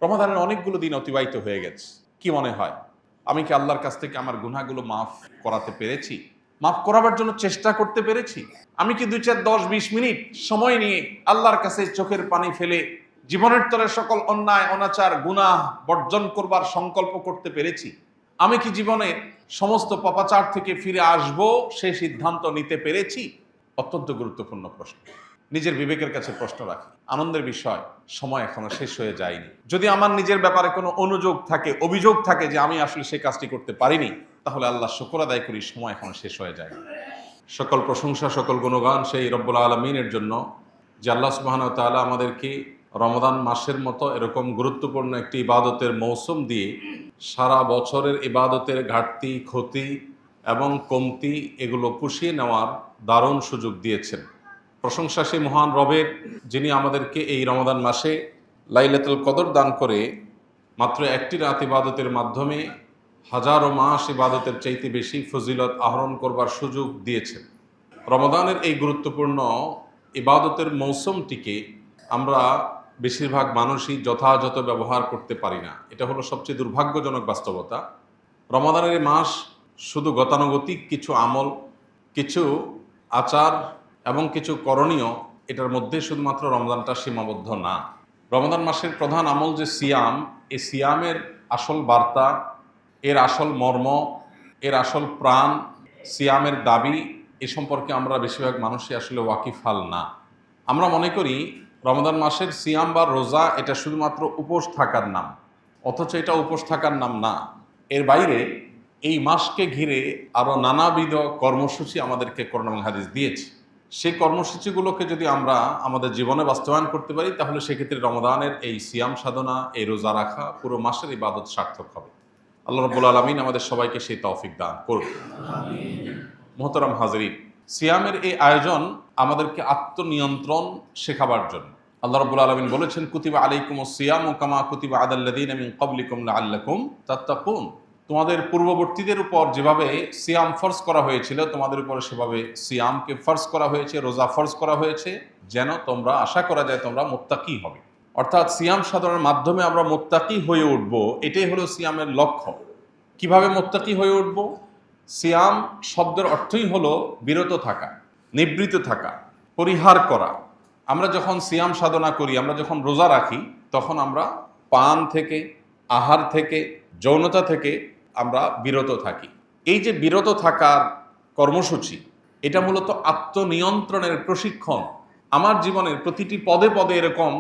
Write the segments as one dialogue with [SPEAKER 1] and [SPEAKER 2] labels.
[SPEAKER 1] রমাদানের অনেকগুলো দিন অতিবাহিত হয়ে গেছে। কি মনে হয়, আমি কি আল্লাহর কাছ থেকে আমার গুনাহগুলো মাফ করাতে পেরেছি? মাফ করাবার জন্য চেষ্টা করতে পেরেছি? আমি কি 2, 4, 10, 20 মিনিট সময় নিয়ে আল্লাহর কাছে চোখের পানি ফেলে জীবনের তরে সকল অন্যায় অনাচার গুনাহ বর্জন করবার সংকল্প করতে পেরেছি? আমি কি জীবনে সমস্ত পাপাচার থেকে ফিরে আসব সেই সিদ্ধান্ত নিতে পেরেছি? অত্যন্ত গুরুত্বপূর্ণ প্রশ্ন। নিজের বিবেকের কাছে প্রশ্ন রাখি। আনন্দের বিষয়, সময় এখনো শেষ হয়ে যায়নি। যদি আমার নিজের ব্যাপারে কোনো অনুযোগ থাকে, অভিযোগ থাকে যে আমি আসলে সেই কাজটি করতে পারিনি, তাহলে আল্লাহ শুকর আদায় করি, সময় এখনো শেষ হয়ে যায়। সকল প্রশংসা, সকল গুণগান সেই রব্বুল আলামিনের জন্য, যে আল্লাহ সুবহানাহু ওয়া তাআলা আমাদেরকে রমাদান মাসের মতো এরকম গুরুত্বপূর্ণ একটি ইবাদতের মৌসুম দিয়ে সারা বছরের ইবাদতের ঘাটতি, ক্ষতি এবং কমতি এগুলো পুষিয়ে নেওয়ার দারুণ সুযোগ দিয়েছেন। প্রশংসা সেই মহান রবের, যিনি আমাদেরকে এই রমাদান মাসে লাইলাতুল কদর দান করে মাত্র একটি রাত ইবাদতের মাধ্যমে হাজারো মাস ইবাদতের চাইতে বেশি ফজিলত আহরণ করবার সুযোগ দিয়েছেন। রমাদানের এই গুরুত্বপূর্ণ ইবাদতের মৌসুমটিকে আমরা বেশিরভাগ মানুষই যথাযথ ব্যবহার করতে পারি না। এটা হলো সবচেয়ে দুর্ভাগ্যজনক বাস্তবতা। রমাদানের এই মাস শুধু গতানুগতিক কিছু আমল, কিছু আচার এবং কিছু করণীয়, এটার মধ্যে শুধুমাত্র রমজানটা সীমাবদ্ধ না। রমাদান মাসের প্রধান আমল যে সিয়াম, এই সিয়ামের আসল বার্তা, এর আসল মর্ম, এর আসল প্রাণ, সিয়ামের দাবি, এ সম্পর্কে আমরা বেশিরভাগ মানুষই আসলে ওয়াকিফাল না। আমরা মনে করি রমাদান মাসের সিয়াম বা রোজা এটা শুধুমাত্র উপোস থাকার নাম, অথচ এটা উপোস থাকার নাম না। এর বাইরে এই মাসকে ঘিরে আরও নানাবিধ কর্মসূচি আমাদেরকে কোরআন এবং হাদিস দিয়েছে। সেই কর্মসূচিগুলোকে যদি আমরা আমাদের জীবনে বাস্তবায়ন করতে পারি, তাহলে সেক্ষেত্রে রমাদানের এই সিয়াম সাধনা, এই রোজা রাখা পুরো মাসের ইবাদত সার্থক হবে। আল্লাহ রাব্বুল আলামিন আমাদের সবাইকে সেই তৌফিক দান করুন। মুহতারাম হাজরিন, সিয়ামের এই আয়োজন আমাদেরকে আত্মনিয়ন্ত্রণ শেখাবার জন্য। আল্লাহ রাব্বুল আলামিন বলেছেন, কুতিবা আলাইকুমুস সিয়ামু কামা কুতিবা আলাল্লাযীনা মিন ক্বাবলিকুম লাআল্লাকুম তাত্তাকুন। তোমাদের পূর্ববর্তীদের উপর যেভাবে সিয়াম ফরজ করা হয়েছিল, তোমাদের উপর সেভাবে সিয়ামকে ফরজ করা হয়েছে, রোজা ফরজ করা হয়েছে, যেন তোমরা আশা করা যায় তোমরা মুত্তাকি হবে। অর্থাৎ সিয়াম সাধনার মাধ্যমে আমরা মুত্তাকি হয়ে উঠব, এটাই হলো সিয়ামের লক্ষ্য। কিভাবে মুত্তাকি হয়ে উঠব? সিয়াম শব্দের অর্থই হলো বিরত থাকা, নিবৃত থাকা, পরিহার করা। আমরা যখন সিয়াম সাধনা করি, আমরা যখন রোজা রাখি, তখন আমরা পান থেকে, আহার থেকে, যৌনতা থেকে আমরা বিরত থাকি। এই যে বিরত থাকার কর্মসূচি, এটা মূলত আত্মনিয়ন্ত্রণের প্রশিক্ষণ। আমার জীবনের প্রতিটি পদে পদে এরকম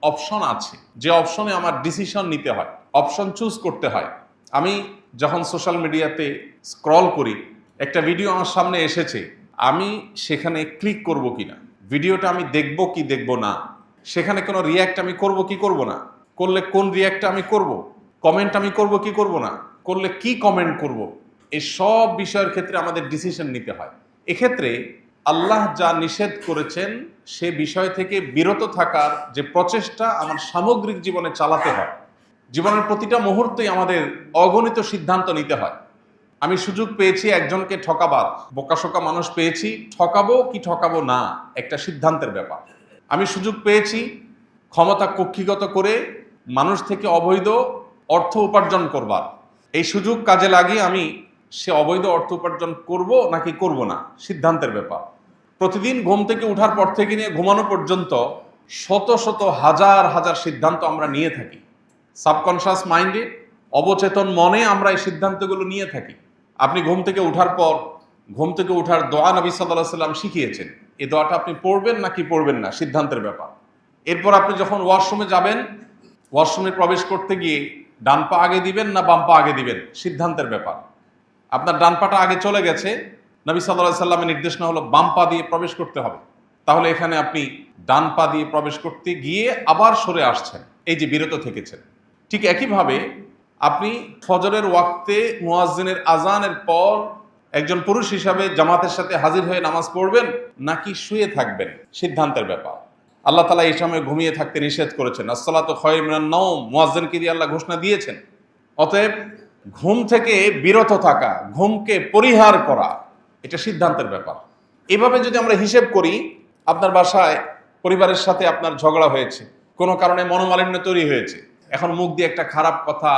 [SPEAKER 1] অপশন আছে, যে অপশনে আমার ডিসিশন নিতে হয়, অপশন চুজ করতে হয়। আমি যখন সোশ্যাল মিডিয়াতে স্ক্রল করি, একটা ভিডিও আমার সামনে এসেছে, আমি সেখানে ক্লিক করব কিনা, ভিডিওটা আমি দেখব কি দেখব না, সেখানে কোনো রিয়্যাক্ট আমি করব কি করব না, করলে কোন রিয়্যাক্ট আমি করব, কমেন্ট আমি করব কি করব না, করলে কি কমেন্ট করব, এই সব বিষয়ের ক্ষেত্রে আমাদের ডিসিশন নিতে হয়। এক্ষেত্রে আল্লাহ যা নিষেধ করেছেন সে বিষয় থেকে বিরত থাকার যে প্রচেষ্টা আমার সামগ্রিক জীবনে চালাতে হয়। জীবনের প্রতিটা মুহূর্তেই আমাদের অগণিত সিদ্ধান্ত নিতে হয়। আমি সুযোগ পেয়েছি একজনকে ঠকাবার, বোকাশোকা মানুষ পেয়েছি, ঠকাবো কি ঠকাবো না একটা সিদ্ধান্তের ব্যাপার। আমি সুযোগ পেয়েছি ক্ষমতা কক্ষিগত করে মানুষ থেকে অবৈধ অর্থ উপার্জন করবার, এই সুযোগ কাজে লাগিয়ে আমি সে অবৈধ অর্থ উপার্জন করব নাকি করব না, সিদ্ধান্তের ব্যাপার। প্রতিদিন ঘুম থেকে ওঠার পর থেকে নিয়ে ঘুমানো পর্যন্ত শত শত হাজার হাজার সিদ্ধান্ত আমরা নিয়ে থাকি। সাবকনশাস মাইন্ডে, অবচেতন মনে আমরা এই সিদ্ধান্তগুলো নিয়ে থাকি। আপনি ঘুম থেকে ওঠার পর ঘুম থেকে ওঠার দোয়া নবী সাল্লাল্লাহু আলাইহি সাল্লাম শিখিয়েছেন, এই দোয়াটা আপনি পড়বেন নাকি পড়বেন না, সিদ্ধান্তের ব্যাপার। এরপর আপনি যখন ওয়াশরুমে যাবেন, ওয়াশরুমে প্রবেশ করতে গিয়ে ডান পা আগে দিবেন না বাম পা আগে দিবেন, সিদ্ধান্তের ব্যাপার। আপনার ডান পাটা আগে চলে গেছে, নবী সাল্লাল্লাহু আলাইহি সাল্লামের নির্দেশনা হলো বাম পা দিয়ে প্রবেশ করতে হবে, তাহলে এখানে আপনি ডান পা দিয়ে প্রবেশ করতে গিয়ে আবার সরে আসছেন, এই যে বিরত থেকেছেন। ঠিক একইভাবে আপনি ফজরের ওয়াক্তে মুয়াজ্জিনের আজানের পর একজন পুরুষ হিসাবে জামাতের সাথে হাজির হয়ে নামাজ পড়বেন নাকি শুয়ে থাকবেন, সিদ্ধান্তের ব্যাপার। আল্লাহ তাআলা এই সময় ঘুমিয়ে থাকতে নিষেধ করেছেন, আসসালাতু খায়রুম মিনান নাওম, মুয়াজ্জিনকে দিয়ে আল্লাহ ঘোষণা দিয়েছেন। অতএব ঘুম থেকে বিরত থাকা, ঘুমকে পরিহার করা, এটা সিদ্ধান্তের ব্যাপার। এভাবে যদি আমরা হিসেব করি, আপনার বাসায় পরিবারের সাথে আপনার ঝগড়া হয়েছে, কোনো কারণে মনোমালিন্য তৈরি হয়েছে, এখন মুখ দিয়ে একটা খারাপ কথা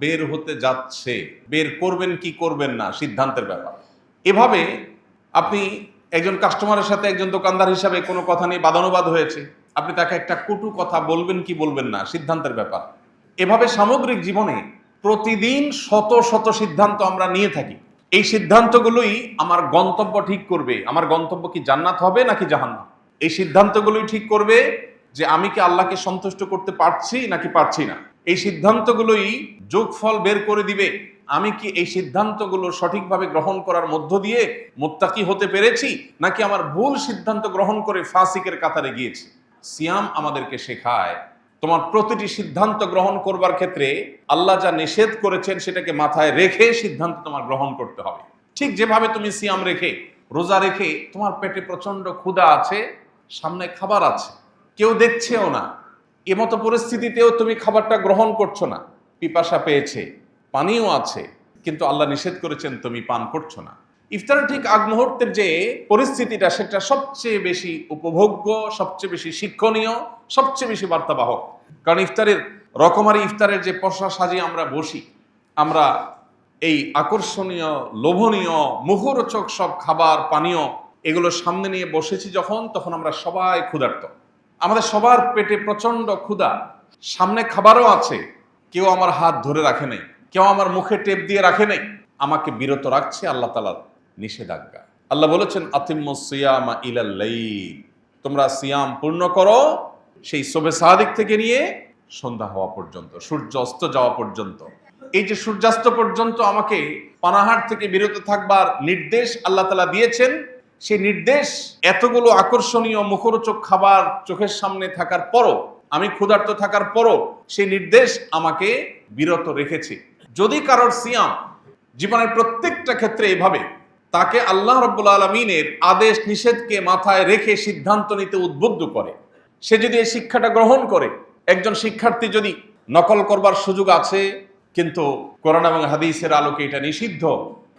[SPEAKER 1] বের হতে যাচ্ছে, বের করবেন কি করবেন না সিদ্ধান্তের ব্যাপার। এভাবে আপনি একজন কাস্টমারের সাথে একজন দোকানদার হিসাবে কোনো কথা নিয়ে বাদানুবাদ হয়েছে, আপনি তাকে একটা কটু কথা বলবেন কি বলবেন না সিদ্ধান্তের ব্যাপার। এভাবে সামগ্রিক জীবনে প্রতিদিন শত শত সিদ্ধান্ত আমরা নিয়ে থাকি। এই সিদ্ধান্তগুলোই আমার গন্তব্য ঠিক করবে, আমার গন্তব্য কি জান্নাত হবে নাকি জাহান্নাম। এই সিদ্ধান্তগুলোই ঠিক করবে যে আমি কি আল্লাহকে সন্তুষ্ট করতে পারছি নাকি পারছি না। এই সিদ্ধান্তগুলোই যোগফল বের করে দিবে আমি কি এই সিদ্ধান্তগুলো সঠিকভাবে গ্রহণ করার মধ্য দিয়ে মুত্তাকি হতে পেরেছি নাকি আমার ভুল সিদ্ধান্ত গ্রহণ করে ফাসিকের কাতারে গিয়েছি। সিয়াম আমাদেরকে শেখায় তোমার প্রতিটি সিদ্ধান্ত গ্রহণ করবার ক্ষেত্রে আল্লাহ যা নিষেধ করেছেন সেটাকে মাথায় রেখে সিদ্ধান্ত তোমার গ্রহণ করতে হবে। ঠিক যেভাবে তুমি সিয়াম রেখে, রোজা রেখে তোমার পেটে প্রচন্ড ক্ষুধা আছে, সামনে খাবার আছে, কেউ দেখছেও না, এমতো পরিস্থিতিতেও তুমি খাবারটা গ্রহণ করছো না, পিপাসা পেয়েছে, পানিও আছে, কিন্তু আল্লাহ নিষেধ করেছেন তুমি পান করছো না। ইফতারের ঠিক আগ মুহূর্তের যে পরিস্থিতিটা সেটা সবচেয়ে বেশি উপভোগ্য, সবচেয়ে বেশি শিক্ষণীয়, সবচেয়ে বেশি বার্তাবাহক। কারণ ইফতারের রকমারি ইফতারের যে পসরা সাজিয়ে আমরা বসি, আমরা এই আকর্ষণীয়, লোভনীয়, মুখরোচক সব খাবার পানীয় এগুলো সামনে নিয়ে বসেছি যখন, তখন আমরা সবাই ক্ষুধার্ত, আমাদের সবার পেটে প্রচন্ড ক্ষুধা, সামনে খাবারও আছে, কেউ আমার হাত ধরে রাখে নাই, কেউ আমার মুখে টেপ দিয়ে রাখে নাই, আমাকে বিরত রাখছে আল্লাহ তাআলার নিষেধাজ্ঞা। আল্লাহ বলেছেন আতিম্মুস সিয়ামা ইলাল লাইল, তোমরা সিয়াম পূর্ণ করো সেই সুবহে সাদিক থেকে নিয়ে সন্ধ্যা হওয়া পর্যন্ত, সূর্য অস্ত যাওয়া পর্যন্ত। এই যে সূর্যাস্ত পর্যন্ত আমাকে পানাহার থেকে বিরত থাকবার নির্দেশ আল্লাহ তাআলা দিয়েছেন, সেই নির্দেশ এতগুলো আকর্ষণীয় মুখরোচক খাবার চোখের সামনে থাকার পরও, আমি ক্ষুধার্ত থাকার পরও সেই নির্দেশ আমাকে বিরত রেখেছে। যদি কারোর সিয়াম জীবনের প্রত্যেকটা ক্ষেত্রে এভাবে তাকে আল্লাহ রাব্বুল আলামিনের আদেশ নিষেধকে মাথায় রেখে সিদ্ধান্ত নিতে উদ্বুদ্ধ করে, সে যদি এই শিক্ষাটা গ্রহণ করে, একজন শিক্ষার্থী যদি নকল করবার সুযোগ আছে কিন্তু কোরআন এবং হাদিসের আলোকে এটা নিষিদ্ধ,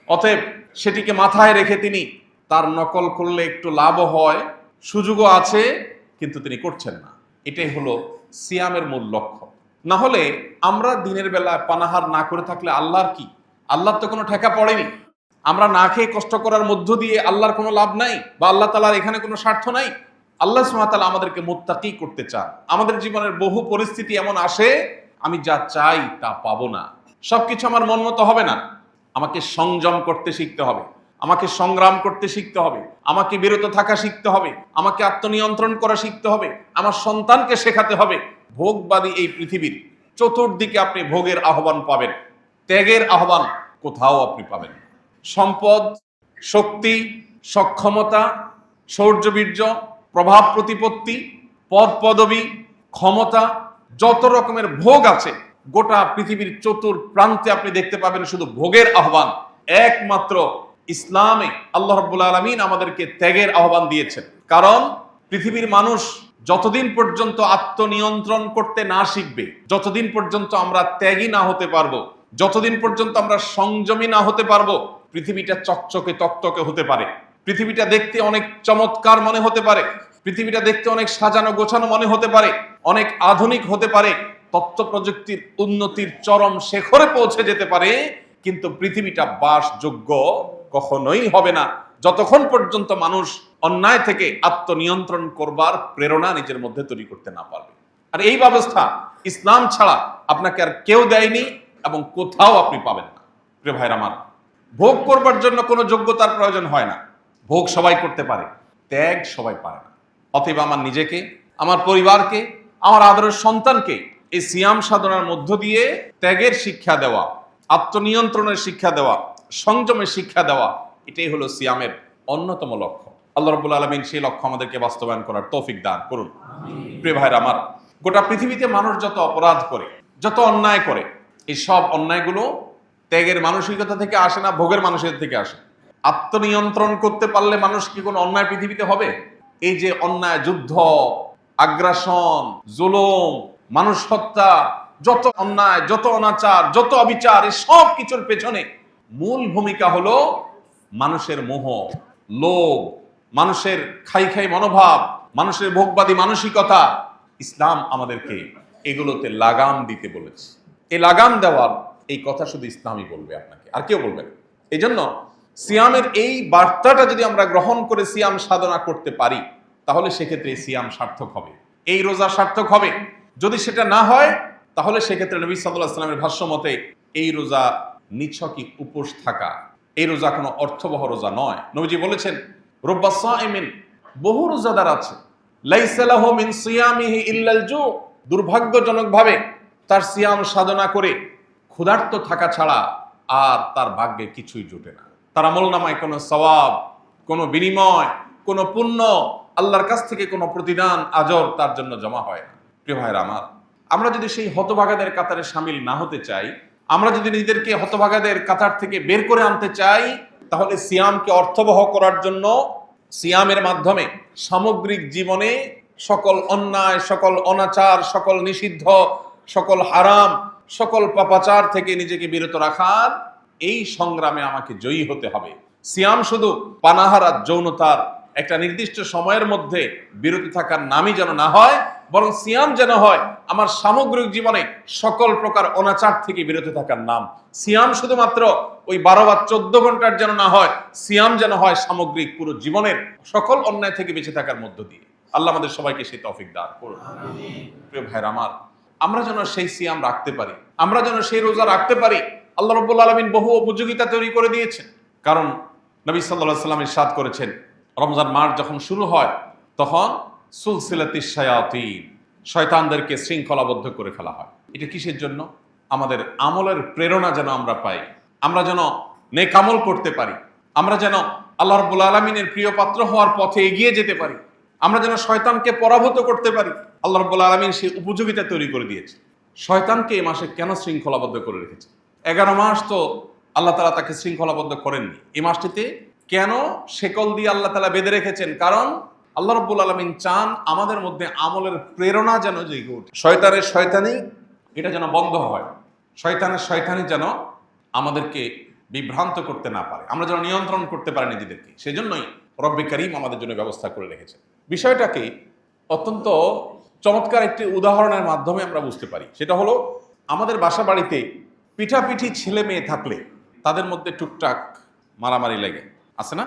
[SPEAKER 1] অতএব সেটিকে মাথায় রেখে তিনি তার নকল করলে একটু লাভও হয়, সুযোগও আছে, কিন্তু তিনি করছেন না। এটাই হলো সিয়ামের মূল লক্ষ্য। না হলে আমরা দিনের বেলায় পানাহার না করে থাকলে আল্লাহর কি? আল্লাহর তো কোনো ঠেকা পড়েনি। আমরা না খেয়ে কষ্ট করার মধ্য দিয়ে আল্লাহর কোনো লাভ নাই, বা আল্লাহ তাআলার এখানে কোনো স্বার্থ নাই। আল্লাহ সুবহানাহু ওয়া তাআলা আমাদেরকে মুত্তাকি করতে চান। আমাদের জীবনের বহু পরিস্থিতি এমন আসে, আমি যা চাই তা পাবো না, সবকিছু আমার মন মতো হবে না, আমাকে সংযম করতে শিখতে হবে, আমাকে সংগ্রাম করতে শিখতে হবে, আমাকে বিরত থাকা শিখতে হবে, আমাকে আত্মনিয়ন্ত্রণ করা শিখতে হবে, আমার সন্তানকে শেখাতে হবে। ভোগবাদী এই পৃথিবীর চতুর্দিকে আপনি ভোগের আহ্বান পাবেন, ত্যাগের আহ্বান কোথাও আপনি পাবেন না। সম্পদ, শক্তি, সক্ষমতা, শৌর্যবীর্য, প্রভাব প্রতিপত্তি, পদ পদবী, ক্ষমতা, যত রকমের ভোগ আছে গোটা পৃথিবীর চতুর প্রান্তে আপনি দেখতে পাবেন শুধু ভোগের আহ্বান। একমাত্র ইসলামে আল্লাহ রাব্বুল আলামিন আমাদেরকে ত্যাগের আহ্বান দিয়েছেন। কারণ পৃথিবীর মানুষ যতদিন পর্যন্ত আত্মনিয়ন্ত্রণ করতে না শিখবে, যতদিন পর্যন্ত আমরা ত্যাগী না হতে পারবো, যতদিন পর্যন্ত আমরা সংযমী না হতে পারবো, পৃথিবীটা চকচকে তকতকে হতে পারে, পৃথিবীটা দেখতে অনেক চমৎকার মনে হতে পারে, পৃথিবীটা দেখতে অনেক সাজানো গোছানো মনে হতে পারে, অনেক আধুনিক হতে পারে, তথ্য প্রযুক্তির উন্নতির চরম শেখরে পৌঁছে যেতে পারে, কিন্তু পৃথিবীটা বাসযোগ্য কখনোই হবে না যতক্ষণ পর্যন্ত মানুষ অন্যায় থেকে আত্মনিয়ন্ত্রণ করবার প্রেরণা নিজের মধ্যে তৈরি করতে না পারবে। আর এই ব্যবস্থা ইসলাম ছাড়া আপনাকে আর কেউ দেয়নি এবং কোথাও আপনি পাবেন না। প্রিয় ভাইরা আমার, ভোগ করবার জন্য কোনো যোগ্যতার প্রয়োজন হয় না, ভোগ সবাই করতে পারে, ত্যাগ সবাই পারে না। অতএব আমার নিজেকে, আমার পরিবারকে, আমার আদরের সন্তানকে এই সিয়াম সাধনার মধ্য দিয়ে ত্যাগের শিক্ষা দেওয়া, আত্মনিয়ন্ত্রণের শিক্ষা দেওয়া, সংযমের শিক্ষা দেওয়া, এটাই হলো সিয়ামের অন্যতম লক্ষ্য। আল্লাহ রাব্বুল আলামিন সেই লক্ষ্য আমাদেরকে বাস্তবায়ন করার তৌফিক দান করুন। প্রিয় ভাইরা আমার, গোটা পৃথিবীতে মানুষ যত অপরাধ করে, যত অন্যায় করে, এই সব অন্যায়গুলো ত্যাগের মানসিকতা থেকে আসে না, ভোগের মানসিকতা থেকে আসে। আত্মনিয়ন্ত্রণ করতে পারলে মানুষ কি কোনো অন্যায় পৃথিবীতে হবে? এই যে অন্যায়, যুদ্ধ, আগ্রাসন, জুলুম, মানুষ হত্যা, যত অন্যায়, যত অনাচার, যত অবিচার, এই সব কিছুর পেছনে মূল ভূমিকা হলো মানুষের মোহ, লোভ, মানুষের খাই খাই মনোভাব, মানুষের ভোগবাদী মানসিকতা। ইসলাম আমাদেরকে এগুলোতে লাগাম দিতে বলেছি। এই লাগাম দেওয়ার এই কথা শুধু ইসলামই বলবে আপনাকে, আর কেউ বলবে না। এই জন্য সিয়ামের এই বার্তাটা যদি আমরা গ্রহণ করে সিয়াম সাধনা করতে পারি, তাহলে সেক্ষেত্রে সিয়াম সার্থক হবে, এই রোজা সার্থক হবে। যদি সেটা না হয়, তাহলে সেক্ষেত্রে নবী সাল্লাল্লাহু আলাইহি ওয়াসাল্লামের ভাষ্য মতে এই রোজা নিছকই উপোস থাকা, এই রোজা কোনো অর্থবহ রোজা নয়। নবীজি বলেছেন, রুব্বা সাইমিন, বহু রোজাদার আছে, লাইসা লাহু মিন সিয়ামিহি ইল্লাল জু, দুর্ভাগ্যজনকভাবে তার সিয়াম সাধনা করে ক্ষুধার্ত থাকা ছাড়া আর তার ভাগ্যে কিছুই জুটে না। তার আমলনামায় কোনো সওয়াব, কোনো বিনিময়, কোনো পুণ্য, আল্লাহর কাছ থেকে কোনো প্রতিদান আজর তার জন্য জমা হয় না। প্রিয় ভাইরা আমার, আমরা যদি সেই হতভাগাদের কাতারে সামিল না হতে চাই, আমরা যদি নিজেদেরকে হতভাগাদের কাতার থেকে বের করে আনতে চাই, তাহলে সিয়ামকে অর্থবহ করার জন্য সিয়ামের মাধ্যমে সামগ্রিক জীবনে সকল অন্যায়, সকল অনাচার, সকল নিষিদ্ধ, সকল হারাম, সকল পাপাচার থেকে নিজেকে বিরত রাখার এই সংগ্রামে আমাকে জয়ী হতে হবে। সিয়াম শুধু পানাহার যৌনতার একটা নির্দিষ্ট সময়ের মধ্যে বিরত থাকার নামই যেন না হয়, বরং সিয়াম যেন হয় আমার সামগ্রিক জীবনে সকল প্রকার অনাচার থেকে বিরত থাকার নাম। সিয়াম শুধুমাত্র ওই 12 বা 14 ঘন্টার যেন না হয়, সিয়াম যেন হয় সামগ্রিক পুরো জীবনের সকল অন্যায় থেকে বেঁচে থাকার মধ্য দিয়ে। আল্লাহ আমাদের সবাইকে সেই তৌফিক দান করুন। প্রিয় ভাইরা আমার, আমরা যেন সেই সিয়াম রাখতে পারি, আমরা যেন সেই রোজা রাখতে পারি। আল্লাহ রাব্বুল আলামিন বহু উপযোগিতা তৈরি করে দিয়েছেন। কারণ নবী সাল্লাল্লাহু আলাইহি ওয়াসাল্লাম ইরশাদ করেছেন, রমজান মাস যখন শুরু হয় তখন সুলসিলাতিশ শায়াতিন, শয়তানদেরকে শৃঙ্খলাবদ্ধ করে ফেলা হয়। এটা কিসের জন্য? আমাদের আমলের প্রেরণা যেন আমরা পাই, আমরা যেন নেক আমল করতে পারি, আমরা যেন আল্লাহ রাব্বুল আলামিনের প্রিয় পাত্র হওয়ার পথে এগিয়ে যেতে পারি, আমরা যেন শয়তানকে পরাভূত করতে পারি। আল্লাহ রাব্বুল আলামিন সেই উপযোগিতা তৈরি করে দিয়েছে। শয়তানকে এই মাসে কেন শৃঙ্খলাবদ্ধ করে রেখেছে? 11 মাস তো আল্লাহ তাআলা তাকে শৃঙ্খলাবদ্ধ করেননি। এই মাসটিতে কেন শেকল দিয়ে আল্লাহ তাআলা বেঁধে রেখেছেন? কারণ আল্লাহ রাব্বুল আলামিন চান আমাদের মধ্যে আমলের প্রেরণা যেন জেগে ওঠে, শয়তানের শয়তানি এটা যেন বন্ধ হয়, শয়তানের শয়তানি যেন আমাদেরকে বিভ্রান্ত করতে না পারে, আমরা যেন নিয়ন্ত্রণ করতে পারি নিজেদেরকে। সেজন্যই রব্বে কারীম আমাদের জন্য ব্যবস্থা করে রেখেছেন। বিষয়টাকে অত্যন্ত চমৎকার একটি উদাহরণের মাধ্যমে আমরা বুঝতে পারি। সেটা হলো, আমাদের বাসা বাড়িতে পিঠাপিঠি ছেলে মেয়ে থাকলে তাদের মধ্যে টুকটাক মারামারি লেগে আছে না?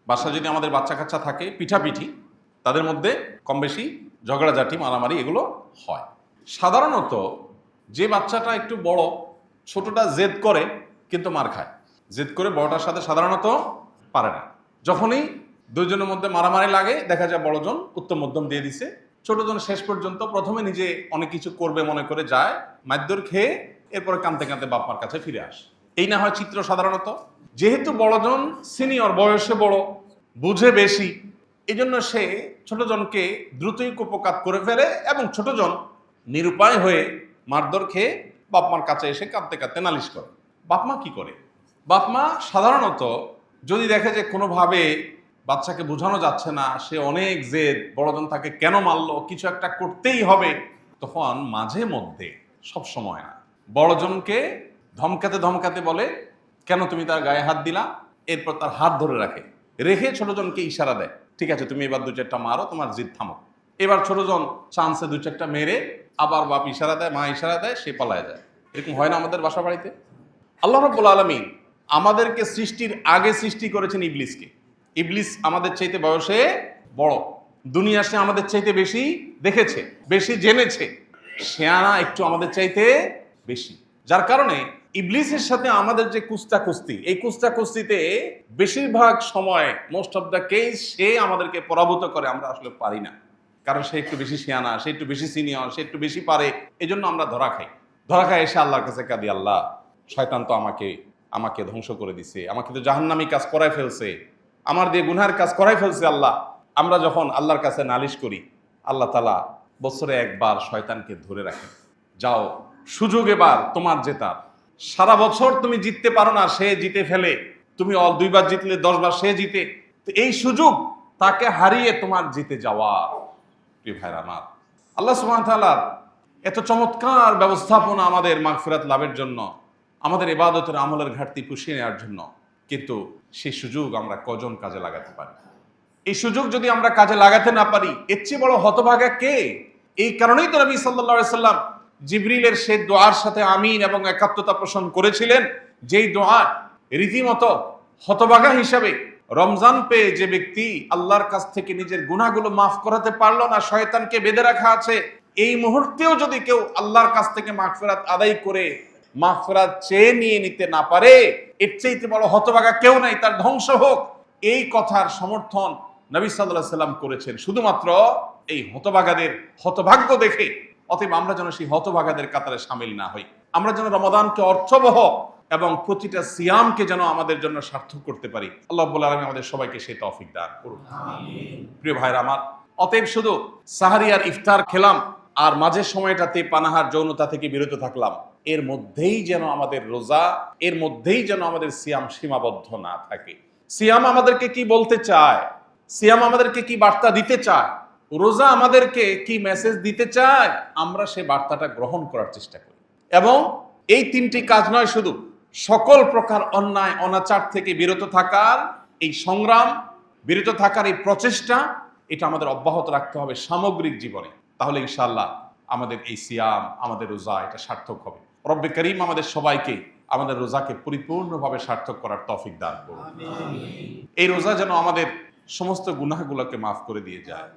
[SPEAKER 1] বাসা যদি আমাদের বাচ্চা কাচ্চা থাকে, পিঠাপিঠি তাদের মধ্যে কম বেশি ঝগড়াঝাটি, মারামারি এগুলো হয়। সাধারণত যে বাচ্চাটা একটু বড়, ছোটটা জেদ করে কিন্তু মার খায়, জেদ করে বড়টার সাথে সাধারণত পারে না। যখনই দুইজনের মধ্যে মারামারি লাগে, দেখা যায় বড়জন উত্তম মধ্যম দিয়ে দিছে, ছোটজন শেষ পর্যন্ত প্রথমে নিজে অনেক কিছু করবে মনে করে যায়, মারধর খেয়ে এরপরে কাঁদতে কাঁদতে বাপ মার কাছে ফিরে আসে। এই না হয় চিত্র সাধারণত। যেহেতু বড়জন সিনিয়র, বয়সে বড়, বুঝে বেশি, এই জন্য সে ছোটজনকে দ্রুতই কুপকাত করে ফেলে এবং ছোটজন নিরুপায় হয়ে মারধর খেয়ে বাপ মার কাছে এসে কাঁদতে কাঁদতে নালিশ করে। বাপ মা কি করে? বাপ মা সাধারণত যদি দেখে যে কোনোভাবে বাচ্চাকে বোঝানো যাচ্ছে না, সে অনেক জেদ, বড়জন তাকে কেন মারলো, কিছু একটা করতেই হবে, তখন মাঝে মধ্যে, সব সময় না, বড়জনকে ধমকাতে ধমকাতে বলে, কেন তুমি তার গায়ে হাত দিলা? এরপর তার হাত ধরে রেখে ছোটজনকে ইশারা দেয়, ঠিক আছে তুমি এবার 2-4টা মারো, তোমার জিদ থামো। এবার ছোটজন চান্সে 2-4টা মেরে আবার বাপ ইশারা দেয়, মা ইশারা দেয়, সে পালায় যায়। এরকম হয় না আমাদের বাসা বাড়িতে? আল্লাহ রাব্বুল আলামিন আমাদেরকে সৃষ্টির আগে সৃষ্টি করেছেন ইবলিসকে। ইবলিস আমাদের চাইতে বয়সে বড়, দুনিয়া সে আমাদের চাইতে বেশি দেখেছে, বেশি জেনেছে, শেয়ানা একটু আমাদের চাইতে বেশি। যার কারণে ইবলিসের সাথে আমাদের যে কুস্তি, এই কুস্তিতে বেশিরভাগ সময়, মোস্ট অফ দ্য কেস, সে আমাদেরকে পরাভূত করে, আমরা আসলে পারি না। কারণ সে একটু বেশি শেয়ানা, সে একটু বেশি সিনিয়র, সে একটু বেশি পারে, এই জন্য আমরা ধরা খাই এসে আল্লাহর কাছে কাঁদি, আল্লাহ শয়তান তো আমাকে ধ্বংস করে দিছে, আমাকে তো জাহান্নামী কাজ করাই ফেলছে, আমার দিয়ে গুনহার কাজ করাই ফেলছে। আল্লাহ, আমরা যখন আল্লাহর কাছে নালিশ করি, আল্লাহ তাআলা বছরে একবার শয়তানকে ধরে রাখেন, যাও সুযোগ এবার তোমার জেতার, সারা বছর তুমি জিততে পারো না, সে জিতে ফেলে, তুমি 2বার জিতলে 10 বার সে জিতে, তো এই সুযোগ তাকে হারিয়ে তোমার জিতে যাওয়া। প্রিয় ভাইরা আমার, আল্লাহ সুবহানাহু ওয়া তাআলা এত চমৎকার ব্যবস্থাপনা আমাদের মাগফিরাত লাভের জন্য, আমাদের ইবাদতের আমলের ঘাটতি পুষিয়ে নেওয়ার জন্য, কিন্তু সেই সুযোগ আমরা কজন কাজে লাগাতে পারি? এই সুযোগ যদি আমরা কাজে লাগাতে না পারি, এর চেয়ে বড় হতভাগা কে? এই কারণেই তো নবী সাল্লাল্লাহু আলাইহি সাল্লাম জিবরিলের সেই দোয়ার সাথে আমিন এবং একাত্মতা পোষণ করেছিলেন, যেই দোয়া রীতিমতো হতভাগা হিসাবে রমজান পেয়ে যে ব্যক্তি আল্লাহর কাছ থেকে নিজের গুনাহগুলো মাফ করাতে পারলো না, শয়তানকে বেঁধে রাখা আছে, এই মুহূর্তেও যদি কেউ আল্লাহর কাছ থেকে মাগফিরাত আদায় করে মাগফিরাত চেয়ে নিয়ে নিতে না পারে, এর চাইতে বড় হতভাগা কেউ নাই, তার ধ্বংস হোক। এই কথার সমর্থন নবী সাল্লাল্লাহু আলাইহি সাল্লাম করেছেন শুধুমাত্র এই হতভাগাদের হতভাগ্য দেখে। অতএব আমরা যেন সেই হতভাগাদের কাতারে শামিল না হই। আমরা যেন রমাদানকে অর্থবহ এবং প্রতিটা সিয়ামকে যেন আমাদের জন্য সার্থক করতে পারি। আল্লাহ রাব্বুল আলামিন আমাদের সবাইকে সেই তৌফিক দান করুন। প্রিয় ভাইরা আমার, অতএব শুধু সাহারি আর ইফতার খেলাম আর মাঝের সময়টাতে পানাহার যৌনতা থেকে বিরত থাকলাম, এর মধ্যেই যেন আমাদের রোজা, এর মধ্যেই যেন আমাদের সিয়াম সীমাবদ্ধ না থাকে। সিয়াম আমাদেরকে কি বলতে চায়, সিয়াম আমাদেরকে কি বার্তা দিতে চায়, রোজা আমাদেরকে কি মেসেজ দিতে চায়, আমরা সেই বার্তাটা গ্রহণ করার চেষ্টা করি। এবং এই তিনটি কাজ নয়, শুধু সকল প্রকার অন্যায় অনাচার থেকে বিরত থাকার এই সংগ্রাম, বিরত থাকার এই প্রচেষ্টা, এটা আমাদের অব্যাহত রাখতে হবে সামগ্রিক জীবনে। তাহলে ইনশাআল্লাহ আমাদের এই সিয়াম, আমাদের রোজা এটা সার্থক হবে। রব্বে করিম আমাদের সবাইকে আমাদের রোজাকে পরিপূর্ণভাবে সার্থক করার তৌফিক দান করুন। এই রোজা যেন আমাদের সমস্ত গুনাহগুলোকে মাফ করে দিয়ে যায়।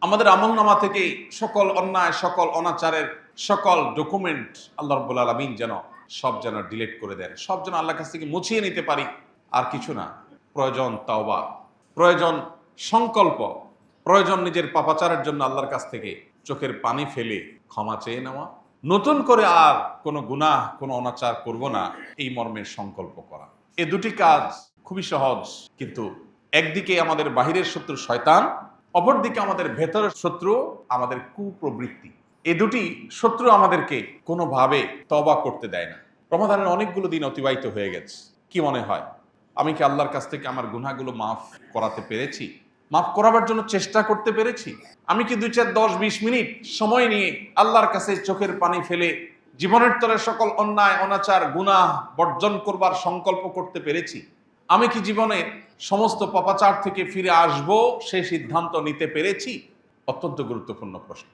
[SPEAKER 1] আমাদের আমলনামা থেকে সকল অন্যায়, সকল অনাচারের সকল ডকুমেন্ট আল্লাহ রাব্বুল আলামিন যেন সব যেন ডিলিট করে দেন, সব যেন আল্লাহর কাছ থেকে মুছিয়ে নিতে পারি। আর কিছু না, প্রয়োজন তাওবা, প্রয়োজন সংকল্প, প্রয়োজন নিজের পাপাচারের জন্য আল্লাহর কাছ থেকে চোখের পানি ফেলে ক্ষমা চেয়ে নেওয়া, নতুন করে আর কোনো গুনাহ, কোনো অনাচার করব না, এই মর্মের সংকল্প করা। এই দুটি কাজ খুবই সহজ, কিন্তু একদিকে আমাদের বাহিরের শত্রু শয়তান, অপরদিকে আমাদের ভেতরের শত্রু আমাদের কুপ্রবৃত্তি। এই দুটি শত্রু আমাদেরকে কোনোভাবে তওবা করতে দেয় না। রমাদানের অনেকগুলো দিন অতিবাহিত হয়ে গেছে। কি মনে হয়, আমি কি আল্লাহর কাছ থেকে আমার গুনাহগুলো মাফ করাতে পেরেছি? মাফ করাবার জন্য চেষ্টা করতে পেরেছি? আমি কি 2, 4, 10, 20 মিনিট সময় নিয়ে আল্লাহর কাছে চোখের পানি ফেলে জীবনের তরে সকল অন্যায় অনাচার গুনাহ বর্জন করবার সংকল্প করতে পেরেছি? আমি কি জীবনে সমস্ত পাপাচার থেকে ফিরে আসব সেই সিদ্ধান্ত নিতে পেরেছি? অত্যন্ত গুরুত্বপূর্ণ প্রশ্ন।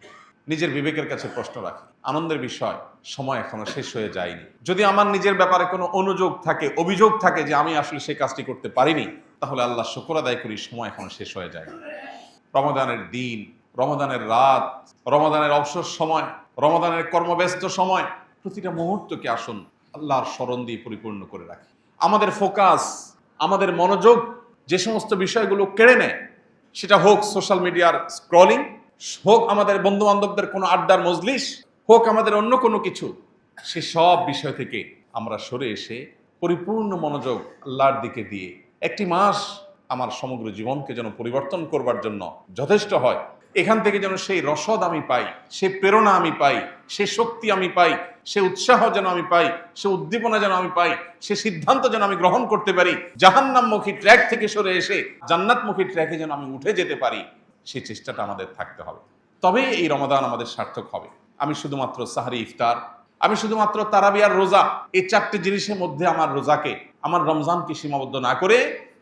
[SPEAKER 1] নিজের বিবেকের কাছে প্রশ্ন রাখি। আনন্দের বিষয়, সময় এখনো শেষ হয়ে যায়নি। যদি আমার নিজের ব্যাপারে কোনো অনুযোগ থাকে, অভিযোগ থাকে যে আমি আসলে সেই কাজটি করতে পারিনি, তাহলে আল্লাহ শুকর আদায় করি, সময় এখনো শেষ হয়ে যায়নি। রমাদানের দিন, রমাদানের রাত, রমাদানের অবসর সময়, রমাদানের কর্মব্যস্ত সময়, প্রতিটা মুহূর্তকে আসুন আল্লাহর স্মরণ দিয়ে পরিপূর্ণ করে রাখি। আমাদের ফোকাস, আমাদের মনোযোগ যে সমস্ত বিষয়গুলো কেড়ে নেয়, সেটা হোক সোশ্যাল মিডিয়ার স্ক্রলিং, হোক আমাদের বন্ধু বান্ধবদের কোনো আড্ডার মজলিস, হোক আমাদের অন্য কোনো কিছু, সে সব বিষয় থেকে আমরা সরে এসে পরিপূর্ণ মনোযোগ আল্লাহর দিকে দিয়ে একটি মাস আমার সমগ্র জীবনকে যেন পরিবর্তন করবার জন্য যথেষ্ট হয়। এখান থেকে যেন সেই রসদ আমি পাই, সে প্রেরণা আমি পাই, সে শক্তি আমি পাই, সে উৎসাহ যেন আমি পাই, সে উদ্দীপনা যেন আমি পাই, সে সিদ্ধান্ত যেন আমি গ্রহণ করতে পারি, জাহান্নামমুখী ট্র্যাক থেকে সরে এসে জান্নাতমুখী ট্র্যাকে যেন আমি উঠে যেতে পারি, সেই চেষ্টাটা আমাদের থাকতে হবে। তবেই এই রমাদান আমাদের সার্থক হবে। আমি শুধুমাত্র সাহারি ইফতার, আমি শুধুমাত্র তারাবি আর রোজা, এই 4টে জিনিসের মধ্যে আমার রোজাকে, আমার রমজানকে সীমাবদ্ধ না করে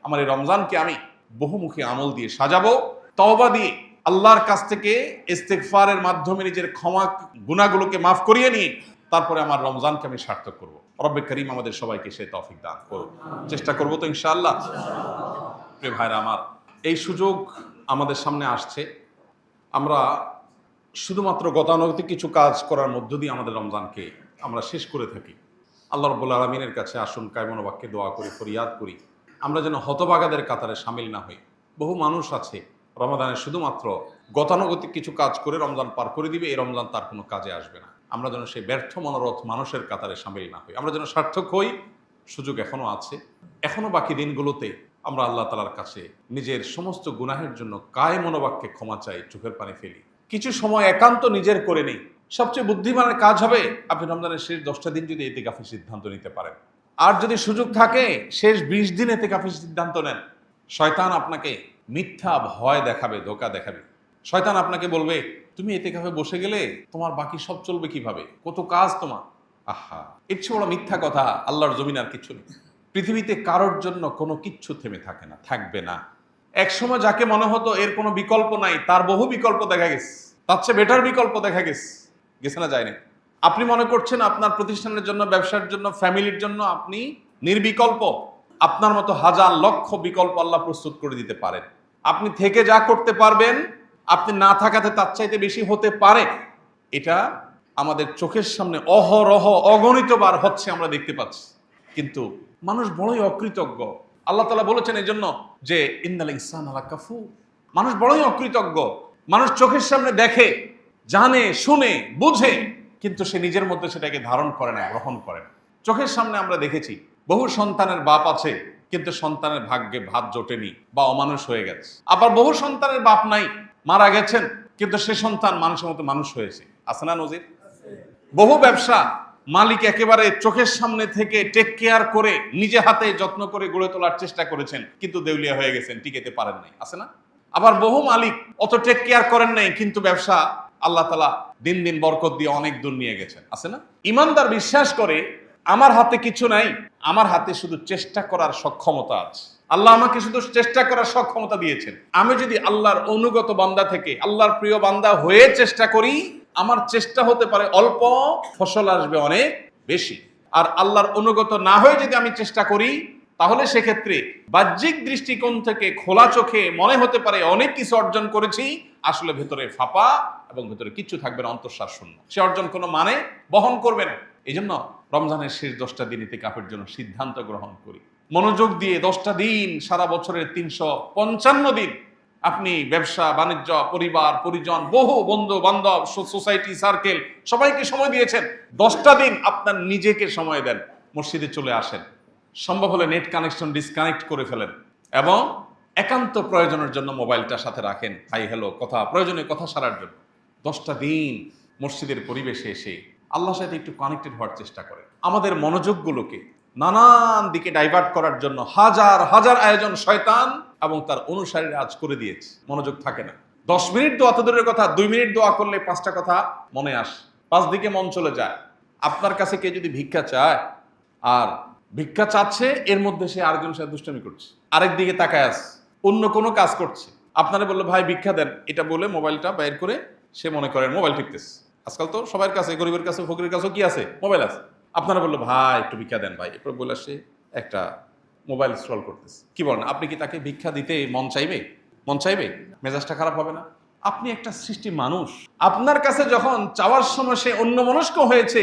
[SPEAKER 1] আমার এই রমজানকে আমি বহুমুখী আমল দিয়ে সাজাবো, তওবা দিয়ে আল্লাহর কাছ থেকে ইস্তেগফারের মাধ্যমে নিজের ক্ষমা গুনাহগুলোকে মাফ করিয়ে নিয়ে তারপরে আমার রমজানকে আমি সার্থক করব। রব্বে করিম আমাদের সবাইকে সেই তৌফিক দান করুন। চেষ্টা করব তো ইনশাআল্লাহ। প্রিয় ভাইরা আমার, এই সুযোগ আমাদের সামনে আসছে। আমরা শুধুমাত্র গতানুগতিক কিছু কাজ করার মধ্য দিয়ে আমাদের রমজানকে আমরা শেষ করে থাকি। আল্লাহ রাব্বুল আলামিনের কাছে আসুন কায়মন বাক্যে দোয়া করি, ফরিয়াদ করি, আমরা যেন হতভাগাদের কাতারে শামিল না হই। বহু মানুষ আছে রমাদানে শুধুমাত্র গতানুগতিক কিছু কাজ করে রমজান পার করে দিবে, এই রমজান তার কোনো কাজে আসবে না। আমরা যেন সেই ব্যর্থ মনোরথ মানুষের কাতারে শামিল না হই, আমরা যেন সার্থক হই। সুযোগ এখনো আছে, এখনো বাকি দিনগুলোতে আমরা আল্লাহ তাআলার কাছে নিজের সমস্ত গুনাহের জন্য কায় মনোবাক্যে ক্ষমা চাই, চোখের পানি ফেলি, কিছু সময় একান্ত নিজের করে নেই। সবচেয়ে বুদ্ধিমানের কাজ হবে আপনি রমজানের শেষ 10টা দিন যদি ইতিকাফের সিদ্ধান্ত নিতে পারেন, আর যদি সুযোগ থাকে শেষ 20 দিন ইতিকাফের সিদ্ধান্ত নেন। শয়তান আপনাকে মিথ্যা ভয় দেখাবে, ধোঁকা দেখাবে। শয়তান আপনাকে বলবে তুমি ইতিকাফে বসে গেলে তোমার বাকি সব চলবে কিভাবে, কত কাজ তোমার। আহা, এর চেয়ে বড় মিথ্যা কথা আল্লাহর জমিন আর কিছু নেই। পৃথিবীতে কারোর জন্য কোনো কিচ্ছু থেমে থাকে না, থাকবে না। একসময় যাকে মনে হতো এর কোনো বিকল্প নাই, তার বহু বিকল্প দেখা গেছে। তার চেয়ে বেটার বিকল্প দেখা গেছে না যায়নি? আপনি মনে করছেন আপনার প্রতিষ্ঠানের জন্য, ব্যবসার জন্য, ফ্যামিলির জন্য আপনি নির্বিকল্প। আপনার মতো হাজার লক্ষ বিকল্প আল্লাহ প্রস্তুত করে দিতে পারেন। আপনি থেকে যা করতে পারবেন, আপনি না থাকাতে তার চাইতে বেশি হতে পারে। এটা আমাদের চোখের সামনে অহরহ অগণিতবার হচ্ছে, আমরা দেখতে পাচ্ছি। কিন্তু মানুষ বড়ই অকৃতজ্ঞ। আল্লাহ তাআলা বলেছেন এই জন্য যে ইন্নাল ইনসানা লাকাফুর। মানুষ বড়ই অকৃতজ্ঞ। মানুষ চোখের সামনে দেখে, জানে, শুনে, বুঝে, কিন্তু সে নিজের মধ্যে সেটাকে ধারণ করে না, গ্রহণ করে না। চোখের সামনে আমরা দেখেছি বহু সন্তানের বাপ আছে, কিন্তু সন্তানের ভাগ্যে ভাত জোটেনি বা অমানুষ হয়ে গেছে। আবার বহু সন্তানের বাপ নাই, মারা গেছেন, কিন্তু সে সন্তান মানুষের মতো মানুষ হয়েছে। আছে না নজির? বহু ব্যবসা মালিক একেবারে চোখের সামনে থেকে টেক কেয়ার করে নিজে হাতে যত্ন করে গড়ে তোলার চেষ্টা করেছেন, কিন্তু দেউলিয়া হয়ে গেছেন, টিকেতে পারেন নাই। আছে না? আবার বহু মালিক অত টেক কেয়ার করেন নাই, কিন্তু ব্যবসা আল্লাহ তাআলা দিন দিন বরকত দিয়ে অনেক দূর নিয়ে গেছেন। আছে না? ইমানদার বিশ্বাস করে আমার হাতে কিছু নাই, আমার হাতে শুধু চেষ্টা করার সক্ষমতা আছে। আল্লাহ আমাকে শুধু চেষ্টা করার সক্ষমতা দিয়েছেন। আমি যদি আল্লাহর অনুগত বান্দা থেকে আল্লাহর প্রিয় বান্দা হয়ে চেষ্টা করি, আমার চেষ্টা হতে পারে অল্প, ফসল আসবে অনেক বেশি। আর আল্লাহর অনুগত না হয়ে যদি আমি চেষ্টা করি, তাহলে সেক্ষেত্রে বাহ্যিক দৃষ্টিকোণ থেকে খোলা চোখে মনে হতে পারে অনেক কিছু অর্জন করেছি, আসলে ভেতরে ফাঁপা এবং ভেতরে কিচ্ছু থাকবে না, অন্তঃসার শূন্য। সে অর্জন কোনো মানে বহন করবে না। এই জন্য রমজানের শেষ 10টা দিন ইতিকাফের জন্য সিদ্ধান্ত গ্রহণ করি। মনোযোগ দিয়ে 10টা দিন, সারা বছরের 355 দিন আপনি ব্যবসা বাণিজ্য, পরিবার পরিজন, বহু বন্ধু বান্ধব, সোসাইটি সার্কেল, সবাইকে সময় দিয়েছেন। 10টা দিন আপনার নিজেকে সময় দেন। মসজিদে চলে আসেন, সম্ভব হলে নেট কানেকশন ডিসকানেক্ট করে ফেলেন এবং একান্ত প্রয়োজনের জন্য মোবাইলটা সাথে রাখেন, হাই হ্যালো কথা, প্রয়োজনীয় কথা সারার জন্য। 10টা দিন মসজিদের পরিবেশে এসে আল্লাহর সাথে একটু কানেক্টেড হওয়ার চেষ্টা করেন। আমাদের মনোযোগগুলোকে নানান দিকে ডাইভার্ট করার জন্য হাজার হাজার আয়োজন শয়তান এবং তার অনুসারীরা আজ করে দিয়েছে। মনোযোগ থাকে না। 10 মিনিট দোয়া তো দূরের কথা, 2 মিনিট দোয়া করলে 5টা কথা মনে আসে, 5 দিকে মন চলে যায়। আপনার কাছে কে যদি ভিক্ষা চায়, আর ভিক্ষা চাচ্ছে, এর মধ্যে সে আরেকজন সাথে দুষ্টামি করছে, আরেক দিকে তাকায় আছে, অন্য কোনো কাজ করছে। আপনারা বললো ভাই ভিক্ষা দেন, এটা বলে মোবাইলটা বাইর করে সে মনে করেন মোবাইল টিপতেছে। আজকাল তো সবার কাছে, গরিবের কাছে, ফকিরের কাছেও কি আছে? মোবাইল আছে। আপনারা বললো ভাই একটু ভিক্ষা দেন ভাই, এরপর বলে সে একটা মোবাইল স্ক্রল করতেছে। কি বলেন? আপনি কি তাকে ভিক্ষা দিতে মন চাইবে? মন চাইবে? মেজাজটা খারাপ হবে না? আপনি একটা সৃষ্টি মানুষ, আপনার কাছে যখন চাওয়ার সময় সে অন্যমনস্ক হয়েছে,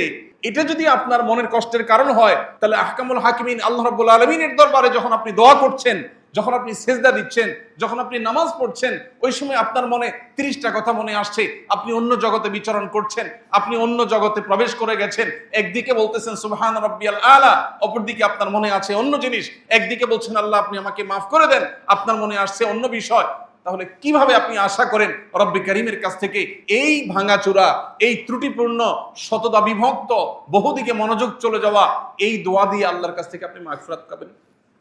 [SPEAKER 1] এটা যদি আপনার মনের কষ্টের কারণ হয়, তাহলে আহকামুল হাকিমিন আল্লাহ রাব্বুল আলামিনের দরবারে যখন আপনি দোয়া করছেন, যখন আপনি সেজদা দিচ্ছেন, যখন আপনি নামাজ পড়ছেন, ওই সময় আপনার মনে 30টা কথা মনে আসছে, আপনি অন্য জগতে বিচরণ করছেন, আপনি অন্য জগতে প্রবেশ করে গেছেন। একদিকে বলতেছেন সুবহান রাব্বিয়াল আলা, অপরদিকে আপনার মনে আছে অন্য জিনিস। একদিকে বলছেন আল্লাহ আপনি আমাকে মাফ করে দেন, আপনার মনে আসছে অন্য বিষয়। তাহলে কিভাবে আপনি আশা করেন রব্বে কারীমের কাছ থেকে এই ভাঙাচোরা, এই ত্রুটিপূর্ণ, শতদা বিভক্ত, বহুদিকে মনোযোগ চলে যাওয়া এই দোয়া দিয়ে আল্লাহর কাছ থেকে আপনি মাগফিরাত পাবেন?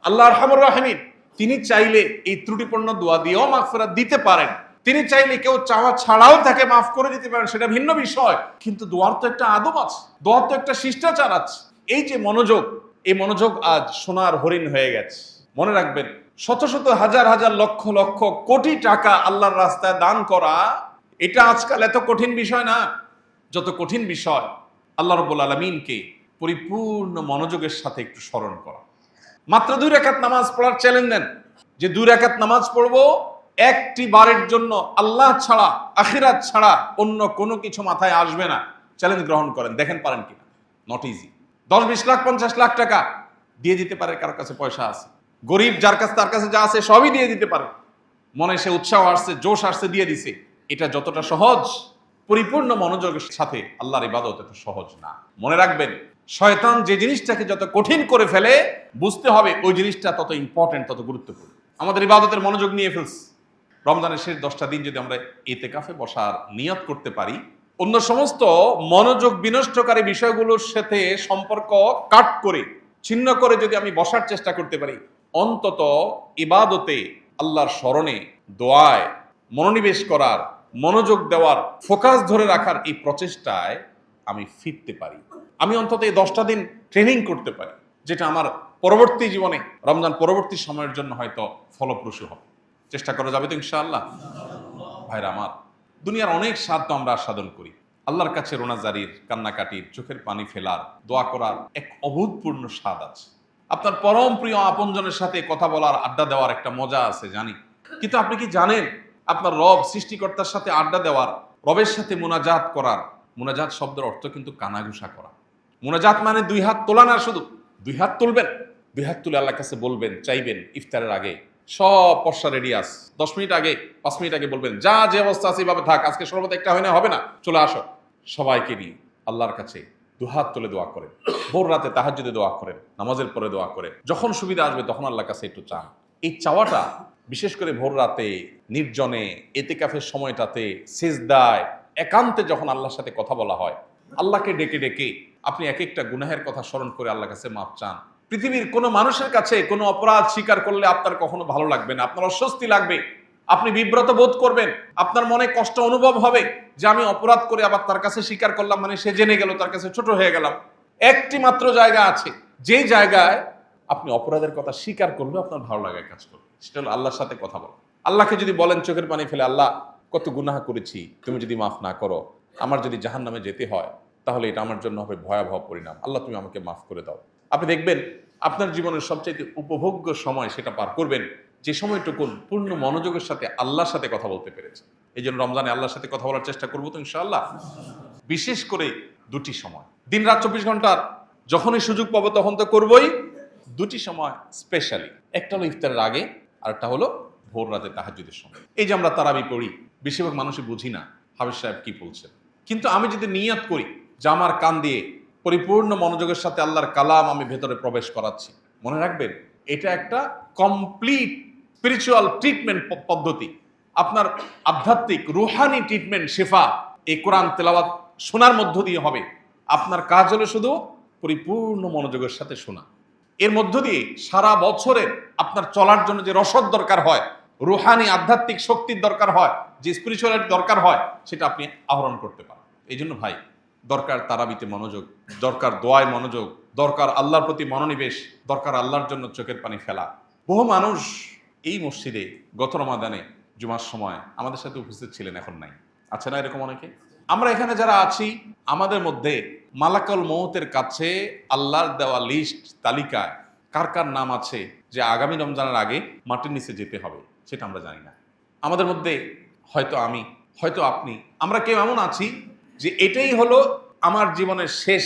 [SPEAKER 1] আল্লাহ আরহামুর রাহিমিন, তিনি চাইলে এই ত্রুটিপূর্ণ দোয়া দিয়েও মাগফিরাত দিতে পারেন। তিনি চাইলে কেউ চাওয়া ছাড়াও তাকে মাফ করে দিতে পারেন, সেটা ভিন্ন বিষয়। কিন্তু দোয়ার তো একটা আদব আছে, দোয়ার তো একটা শিষ্টাচার আছে। এই যে মনোযোগ, এই মনোযোগ আজ সোনার হরিণ হয়ে গেছে। মনে রাখবেন, শত শত হাজার হাজার লক্ষ লক্ষ কোটি টাকা আল্লাহর রাস্তায় দান করা, এটা আজকাল এত কঠিন বিষয় না। যত কঠিন বিষয় আল্লাহ রাব্বুল আলামিনকে পরিপূর্ণ মনোযোগের সাথে একটু স্মরণ করা। মাত্র 2 রাকাত নামাজ পড়ার চ্যালেঞ্জ দেন, যে 2 রাকাত নামাজ পড়বো, একটি বারের জন্য আল্লাহ ছাড়া, আখিরাত ছাড়া অন্য কোনো কিছু মাথায় আসবে না। চ্যালেঞ্জ গ্রহণ করেন, দেখেন পারেন কিনা। Not easy. 10-20 লাখ 50 লাখ টাকা দিয়ে দিতে পারে, কারোর কাছে পয়সা আছে, গরিব যার কাছে, তার কাছে যা আছে সবই দিয়ে দিতে পারে। মনে সে উৎসাহ আসছে, জোশ আসছে, দিয়ে দিছে। এটা যতটা সহজ, পরিপূর্ণ মনোযোগের সাথে আল্লাহর ইবাদত এত সহজ না। মনে রাখবেন, শয়তান যে জিনিসটাকে যত কঠিন করে ফেলে, বুঝতে হবে ওই জিনিসটা তত ইম্পর্টেন্ট, তত গুরুত্বপূর্ণ। আমাদের ইবাদতের মনোযোগ নিয়ে ফেলছে। রমজানের শেষ 10টা দিন যদি আমরা ইতিকাফে বসার নিয়ত করতে পারি, অন্য সমস্ত মনোযোগ বিনষ্টকারী বিষয়গুলোর সাথে সম্পর্ক কাট করে, ছিন্ন করে যদি আমি বসার চেষ্টা করতে পারি, অন্তত ইবাদতে, আল্লাহর স্মরণে, দোয়ায় মনোনিবেশ করার, মনোযোগ দেওয়ার, ফোকাস ধরে রাখার এই প্রচেষ্টায় আমি ফিরতে পারি। আমি অন্তত এই 10টা দিন ট্রেনিং করতে পারি, যেটা আমার পরবর্তী জীবনে, রমজান পরবর্তী সময়ের জন্য হয়তো ফলপ্রসূ হবে। চেষ্টা করা যাবে তো ইনশাআল্লাহ? ভাইরা আমার, দুনিয়ার অনেক স্বাদ তো আমরা আস্বাদন করি, আল্লাহর কাছে রোনাজারির, কান্নাকাটির, চোখের পানি ফেলার, দোয়া করার এক অভূতপূর্ণ স্বাদ আছে। আপনার পরম প্রিয় আপনজনের সাথে কথা বলার, আড্ডা দেওয়ার একটা মজা আছে জানি, কিন্তু আপনি কি জানেন আপনার রব সৃষ্টিকর্তার সাথে আড্ডা দেওয়ার, রবের সাথে মুনাজাত করার, মুনাজাত শব্দের অর্থ কিন্তু কানাঘুষা করা। মুনাজাত মানে দুই হাত তোলা না, শুধু দুই হাত তুলবেন, দুই হাত তুলে আল্লাহর কাছে বলবেন, চাইবেন। ইফতারের আগে সব পশা রেডি আস, 10 মিনিট আগে 5 মিনিট আগে বলবেন, যা যে অবস্থা আছে এইভাবে থাক, আজকে শরবত একটা হয় না, হবে না, চলে আসো। সবাইকে নিয়ে আল্লাহর কাছে দুহাত তুলে দোয়া করেন, ভোর রাতে তাহাজ্জুদে দোয়া করেন, নামাজের পরে দোয়া করেন, যখন সুবিধা আসবে তখন আল্লাহর কাছে একটু চান। এই চাওয়াটা বিশেষ করে ভোর রাতে, নির্জনে, এতেকাফের সময়টাতে, সিজদায়, একান্তে যখন আল্লাহর সাথে কথা বলা হয়, আল্লাহকে ডেকে ডেকে আপনি এক একটা গুনাহের কথা স্মরণ করে আল্লাহর কাছে মাপ চান। পৃথিবীর কোনো মানুষের কাছে কোনো অপরাধ স্বীকার করলে আপনার কখনো ভালো লাগবে না, আপনার অস্বস্তি লাগবে, আপনি বিব্রত বোধ করবেন, আপনার মনে কষ্ট অনুভব হবে যে আমি অপরাধ করে আবার তার কাছে স্বীকার করলাম, মানে সে জেনে গেল, তার কাছে ছোট হয়ে গেলাম। একটি মাত্র জায়গা আছে যে জায়গায় আপনি অপরাধের কথা স্বীকার করলে আপনার ভালো লাগায় কাজ করবে, সেটা হলো আল্লাহর সাথে কথা বলা। আল্লাহকে যদি বলেন চোখের পানি ফেলে, আল্লাহ কত গুনাহ করেছি, তুমি যদি মাফ না করো, আমার যদি জাহান্নামে যেতে হয়, তাহলে এটা আমার জন্য হবে ভয়াবহ পরিণাম, আল্লাহ তুমি আমাকে মাফ করে দাও। আপনি দেখবেন আপনার জীবনের সবচেয়ে উপভোগ্য সময় সেটা পার করবেন যে সময়টুকুন পূর্ণ মনোযোগের সাথে আল্লাহর সাথে কথা বলতে পেরেছে। এই জন্য রমজানে আল্লাহর সাথে কথা বলার চেষ্টা করবো তো ইনশাআল্লাহ। বিশেষ করে দুটি সময়, দিন রাত 24 ঘন্টার যখনই সুযোগ পাবো তখন তো করবোই। দুটি সময় স্পেশালি, একটা হলো ইফতারের আগে, আর একটা হলো ভোর রাতে তাহাজ্জুদের সময়। এই যে আমরা তারাবি পড়ি, বেশিরভাগ মানুষই বুঝি না হাফেজ সাহেব কি বলছেন, কিন্তু আমি যদি নিয়ত করি যে আমার কান দিয়ে পরিপূর্ণ মনোযোগের সাথে আল্লাহর কালাম আমি ভেতরে প্রবেশ করাচ্ছি, মনে রাখবেন এটা একটা কমপ্লিট স্পিরিচুয়াল ট্রিটমেন্ট পদ্ধতি, আপনার আধ্যাত্মিক রুহানি ট্রিটমেন্ট, শেফা এই কোরআন তেলাওয়াত শোনার মধ্য দিয়ে হবে। আপনার কাজ হলো শুধু পরিপূর্ণ মনোযোগের সাথে শোনা। এর মধ্য দিয়ে সারা বছরের আপনার চলার জন্য যে রসদ দরকার হয়, রুহানি আধ্যাত্মিক শক্তির দরকার হয়, যে স্পিরিচুয়ালিটি দরকার হয়, সেটা আপনি আহরণ করতে পারেন। এই জন্য ভাই, দরকার তারাবিতে মনোযোগ, দরকার দোয়ায় মনোযোগ, দরকার আল্লাহর প্রতি মনোনিবেশ, দরকার আল্লাহর জন্য চোখের পানি ফেলা। বহু মানুষ এই মসজিদে গত রমাদানে জুমার সময় আমাদের সাথে উপস্থিত ছিলেন, এখন নাই, আছে না এরকম অনেকে? আমরা এখানে যারা আছি, আমাদের মধ্যে মালাকুল মউতের কাছে আল্লাহর দেওয়া লিস্ট তালিকায় কার কার নাম আছে যে আগামী রমজানের আগে মাটির নিচে যেতে হবে, সেটা আমরা জানি না। আমাদের মধ্যে হয়তো আমি, হয়তো আপনি, আমরা কেউ এমন আছি যে এটাই হলো আমার জীবনের শেষ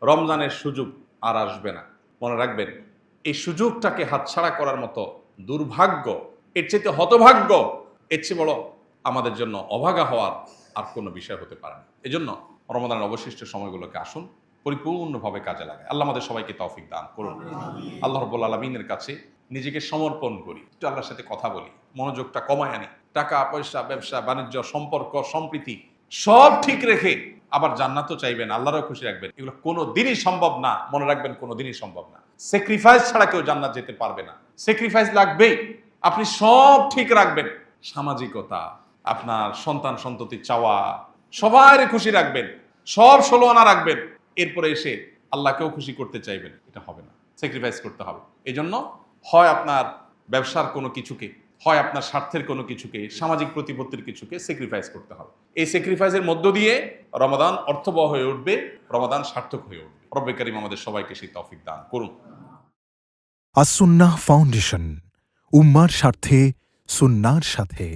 [SPEAKER 1] রমজানের সুযোগ, আর আসবে না। মনে রাখবেন, এই সুযোগটাকে হাতছাড়া করার মতো দুর্ভাগ্য, এর চেয়ে হতভাগ্য, এর চেয়ে বড় আমাদের জন্য অভাগা হওয়ার আর কোনো বিষয় হতে পারে না। এজন্য রমজানের অবশিষ্ট সময়গুলোকে আসুন পরিপূর্ণভাবে কাজে লাগায়। আল্লাহ আমাদের সবাইকে তৌফিক দান করুন। আল্লাহ রাব্বুল আলামিনের কাছে নিজেকে সমর্পণ করি, একটু আল্লাহর সাথে কথা বলি, মনোযোগটা কমায় আনি, টাকা পয়সা, ব্যবসা বাণিজ্য, সম্পর্ক, সম্প্রীতি সব ঠিক রেখে আবার জান্নাতও চাইবেন, আল্লাহরও খুশি রাখবেন। এগুলো কোনো দিনই সম্ভব না, মনে রাখবেন, কোনো দিনই সম্ভব না। স্যাক্রিফাইস ছাড়া কেউ জান্নাত যেতে পারবে না, স্যাক্রিফাইস লাগবেই। আপনি সব ঠিক রাখবেন, সামাজিকতা, আপনার সন্তান সন্ততি চাওয়া, সবাই খুশি রাখবেন, সব 16 আনা রাখবেন, এরপরে এসে আল্লাহকেও খুশি করতে চাইবেন, এটা হবে না, স্যাক্রিফাইস করতে হবে। এই জন্য হয় আপনার ব্যবসার কোনো কিছুকে, হয় আপনার স্বার্থের কোনো কিছুকে, সামাজিক প্রতিপত্তির কিছুকে স্যাক্রিফাইস করতে হবে। এই স্যাক্রিফাইসের মধ্য দিয়ে রমাদান অর্থবহ হয়ে উঠবে, রমাদান সার্থক হয়ে উঠবে। রব্বে কারীম আমাদের সবাইকে সেই তৌফিক দান করুন।
[SPEAKER 2] আস-সুন্নাহ ফাউন্ডেশন, উম্মার স্বার্থে সুন্নাহর সাথে।